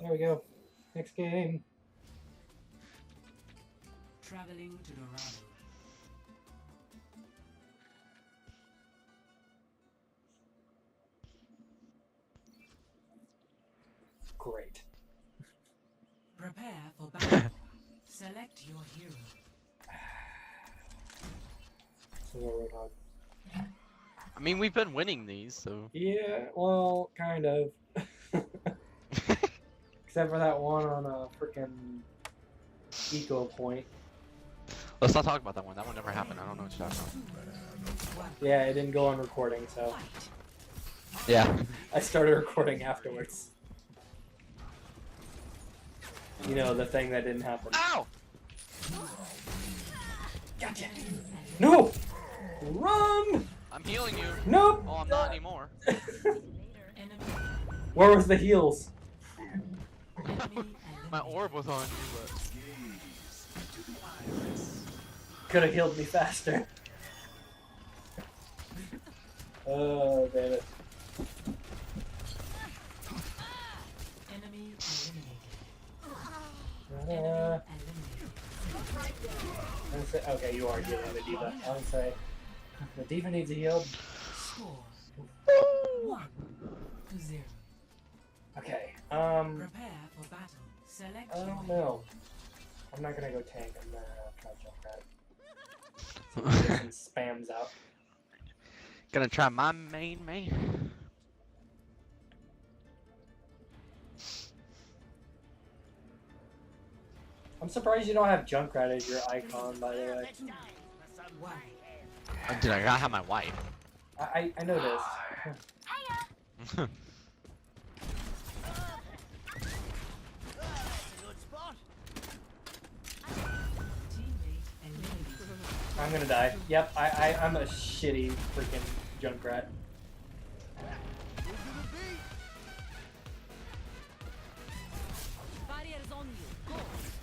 There we go. Next game. Traveling to Dorado. Great. Prepare for battle. Select your hero. So Roadhog. I mean, we've been winning these, so. Yeah, well, kind of. Except for that one on a freaking eco point. Let's not talk about that one. That one never happened. I don't know what you're talking about. Yeah, it didn't go on recording, so Yeah. I started recording afterwards. You know, the thing that didn't happen. Ow! Gotcha! No! Run! I'm healing you. Nope! Oh, I'm not anymore. Where was the heals? My orb was on you, but. Could have healed me faster. Oh, damn it. Enemy eliminated. Okay, you are healing the diva. I would say the diva needs a heal. Score 1-0. Okay. Prepare for battle. Select I your don't hero. know. I'm not gonna go tank. I'm gonna try jump that. Get some spams out. Gonna try my main. I'm surprised you don't have Junkrat as your icon, by the way. Dude, I gotta have my wife. I know this. I'm gonna die. Yep, I'm a shitty freaking Junkrat.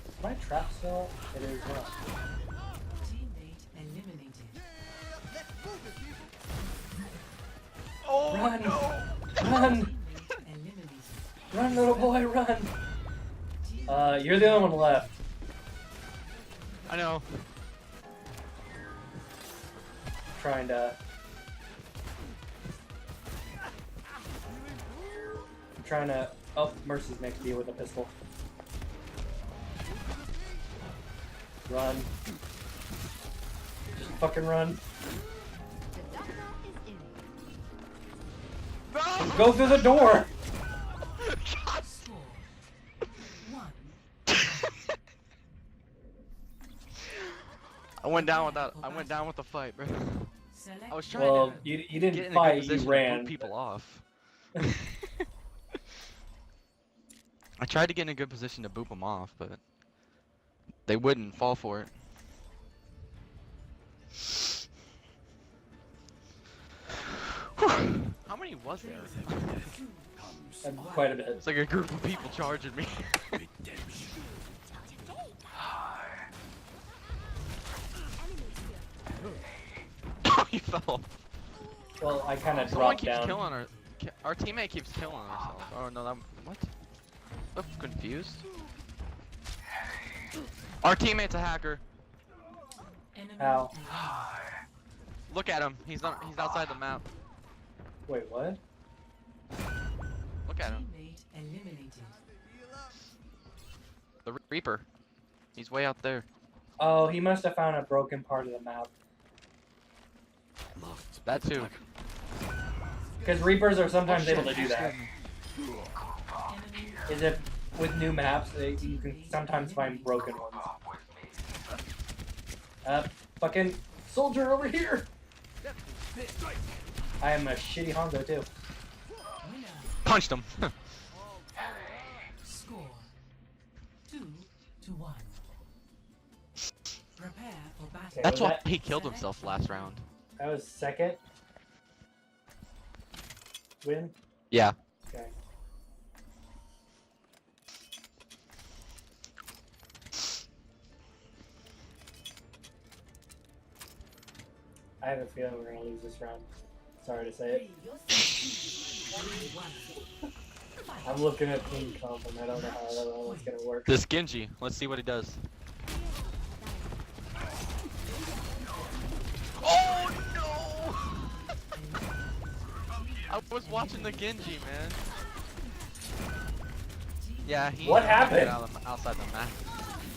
Is my trap still? It is not. Teammate eliminated. Oh Run! no! Run! Teammate eliminated. Run, little boy, run! You're the only one left. I know. Trying to... I'm trying to... Oh, Mercy's next to you with a pistol. Run. Just fucking run. Go through the door! Score 1. I went down with that. I went down with the fight, bro. Select I was trying Well, to you get didn't in a good fight, you position to ran. boot people off. I tried to get in a good position to boop them off, but they wouldn't fall for it. Whew. How many was there? Quite a bit. It's like a group of people charging me. Oh, you fell. Well, I kind of Someone dropped keeps down. killing her. Our teammate keeps killing herself. Oh no, that what? I'm confused. Our teammate's a hacker. enemy Ow. Look at him. He's not. He's outside the map. Wait, what? Look at him. Teammate eliminated. The Reaper. He's way out there. Oh, he must have found a broken part of the map. That too. Because Reapers are sometimes Oh, able shit. to do that. Enemy Is if with new maps, you can sometimes find broken ones. Fucking soldier over here! I am a shitty Hongo too. winner. Punched him. Score 2-1. Prepare for battle. Okay, That's was why that, he killed himself last round. that was second win? Yeah. Okay. I have a feeling we're gonna lose this round. Sorry to say it. I'm looking at team comp and I don't know how that one's gonna work. This Genji. Let's see what he does. Oh no! I was watching the Genji, man. Yeah, he. What happened? Outside the map.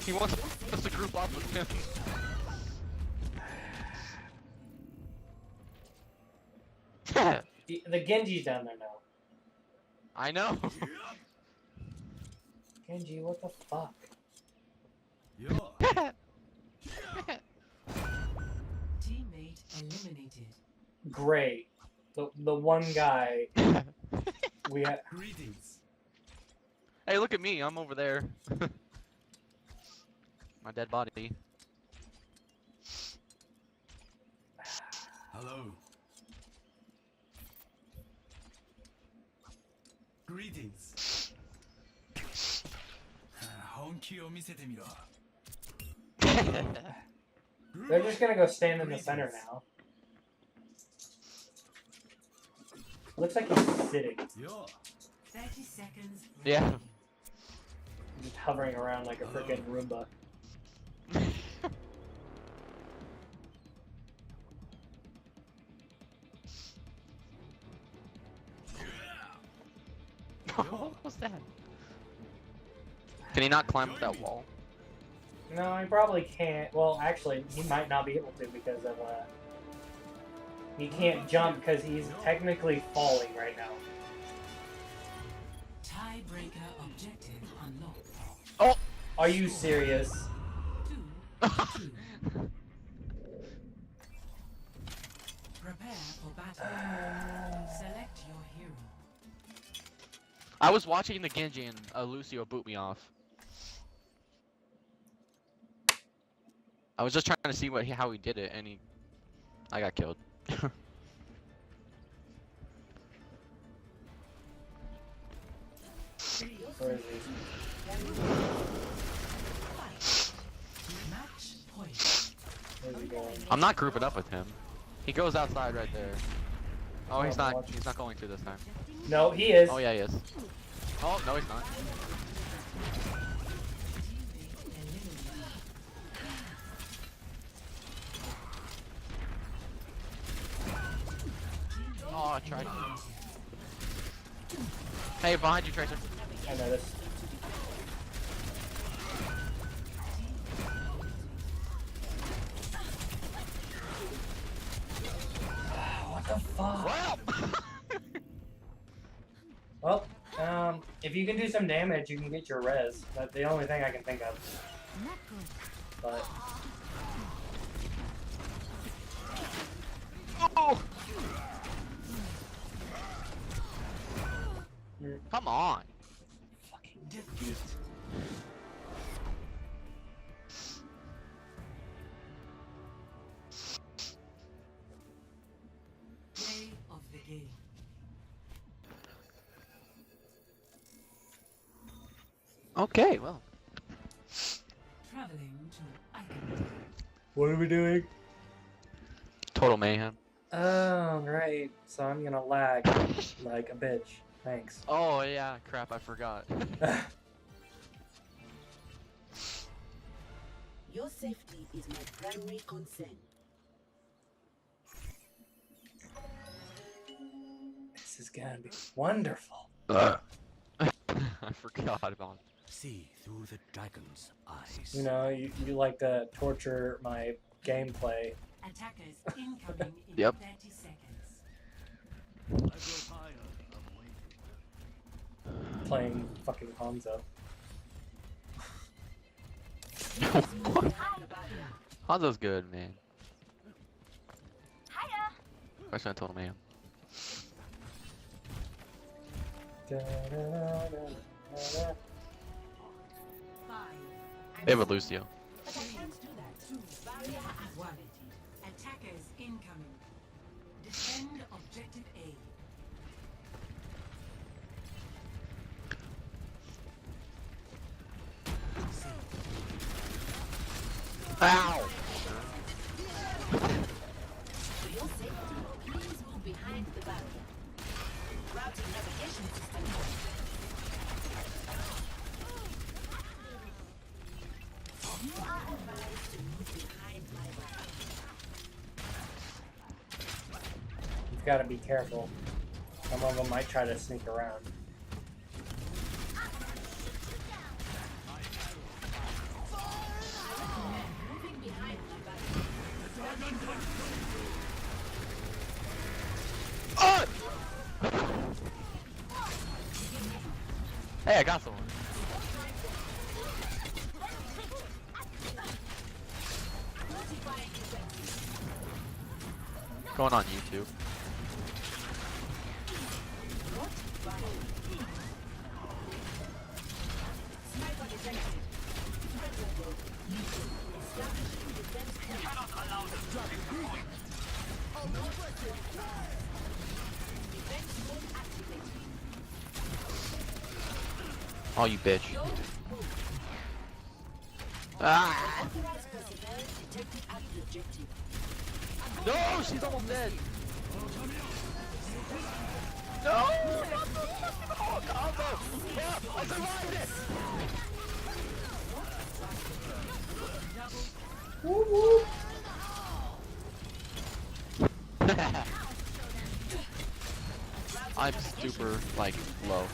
He wants us to group up with him. The Genji's down there now. I know. Genji, what the fuck? Teammate eliminated. Great. The one guy we had. Greetings. Hey, look at me. I'm over there. My dead body. Hello. Greetings. 本気を見せてみろ。 They're just gonna go stand in the center now. Looks like he's sitting. よ 30 seconds. Yeah. remaining. Just hovering around like a freaking Roomba. What was that? Can he not climb up that wall? No, he probably can't. Well, actually, he might not be able to because of he can't jump because he's technically falling right now. Tiebreaker objective unlocked. Oh! Are you serious? 2-2. Prepare for battle. Select your hero. I was watching the Genji and Lucio boot me off. I was just trying to see how he did it, and I got killed. Where is he? Match point. Where's he going? I'm not grouping up with him. He goes outside right there. Oh, he's Oh, not. watch. He's not going to this time. No, he is. Oh yeah, he is. Oh no, he's not. Oh, I tried. Hey, behind you, Tracer. I noticed. What the fuck? Wow! Well, if you can do some damage, you can get your res. That's the only thing I can think of. But Oh! Come on. fucking defeat. Play of the game. Okay, well. Traveling to Icon. What are we doing? Total mayhem. Oh, right. So I'm gonna lag like a bitch. Thanks. Oh yeah, crap, I forgot. Your safety is my primary concern. This is gonna be wonderful. I forgot about it. See through the dragon's eyes. You know, you like to torture my gameplay Attackers incoming in Yep. 30 seconds. I grow tired of waiting. playing fucking Hanzo. Hanzo's good, man. Question on total mayhem. They have a Lucio. One. Attackers incoming. Defend objective A. Ow! For your safety, please move behind the barrier. Routing navigation system. gotta be careful. Some of them might try to sneak around. Oh! Hey, I got someone. Going on YouTube. Oh, you bitch. Ah! No, she's almost dead. No! Oh, combo! Yeah, I survived it! Woo woo! I'm super, like, low.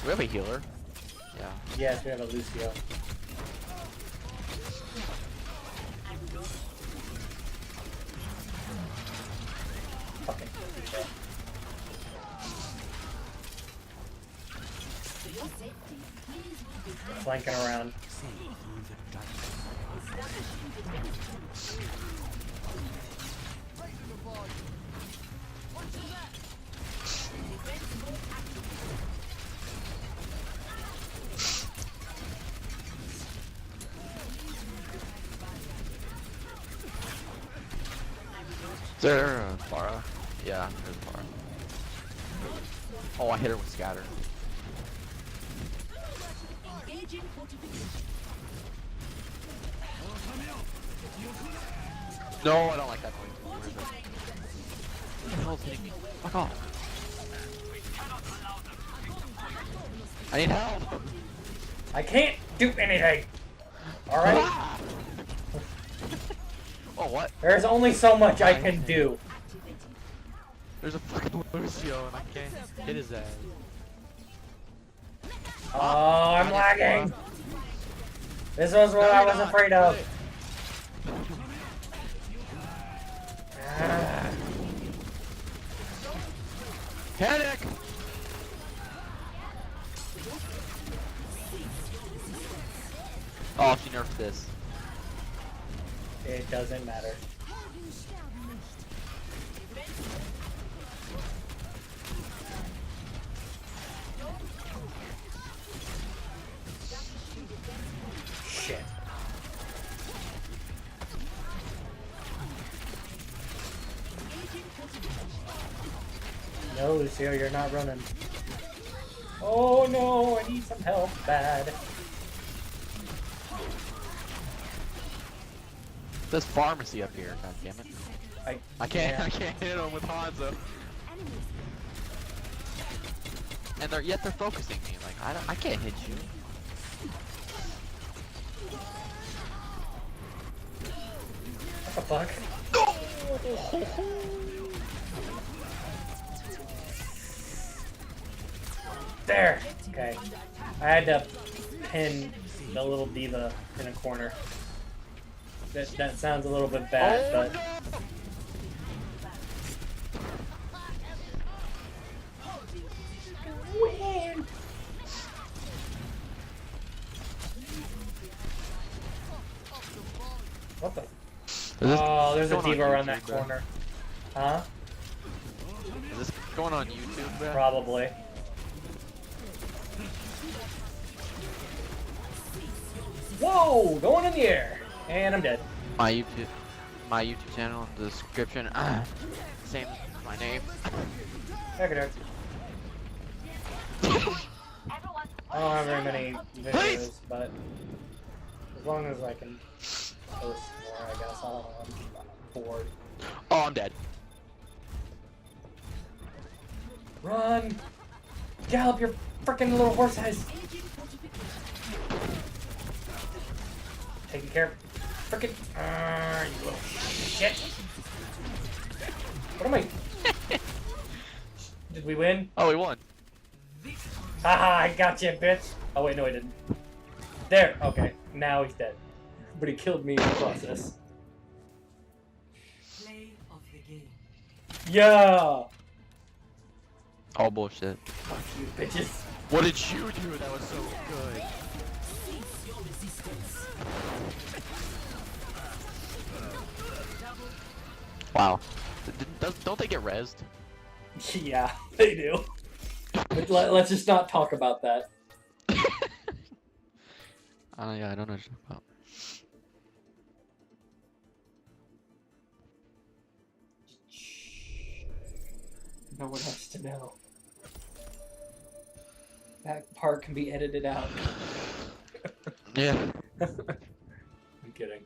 Do we have a healer? Yeah. Yes, we have a Lucio. Okay. Flanking around. Is there a Pharah? Yeah, there's a Pharah. Oh, I hit her with scatter. No, I don't like that point. Where is it? What the hell is hitting me? Fuck off. I need help! I can't do anything! Alright? Ah! Oh, what? There's only so much I can do. There's a fucking Lucio and I can't hit his ass. Oh, I'm lagging! This was what I was afraid of. Ah. Panic! Oh, she nerfed this. It doesn't matter. Shit. No, Lucio, you're not running. Oh no, I need some help bad. There's pharmacy up here, god damn it. I can't hit him with Hanzo. And yet they're focusing me, like I can't hit you. What the fuck? There! Okay. I had to pin the little diva in a corner. That sounds a little bit bad, but... Win! What the? Oh, there's a diva around that corner. Huh? Is this going on YouTube, bro? Probably. Whoa! Going in the air! And I'm dead. My YouTube channel in the description. Same as my name. Heck it is. I don't have very many videos, but as long as I can post more, I guess. I don't know. I'm bored. Oh, I'm dead. Run! Gallop your frickin' little horse eyes! Taking care of frickin' you little shit! What am I Did we win? Oh, we won. Haha, I got you, bitch. Oh wait, no, I didn't. There. Okay, now he's dead. But he killed me in the process. Play of the game. Yeah. Oh bullshit. Fuck you, bitches. What did you do? That was so good. Cease your resistance. Wow. Don't they get rezzed? Yeah, they do. But let's just not talk about that. Yeah, I don't know what you're talking about. No one has to know. That part can be edited out. Yeah. I'm kidding.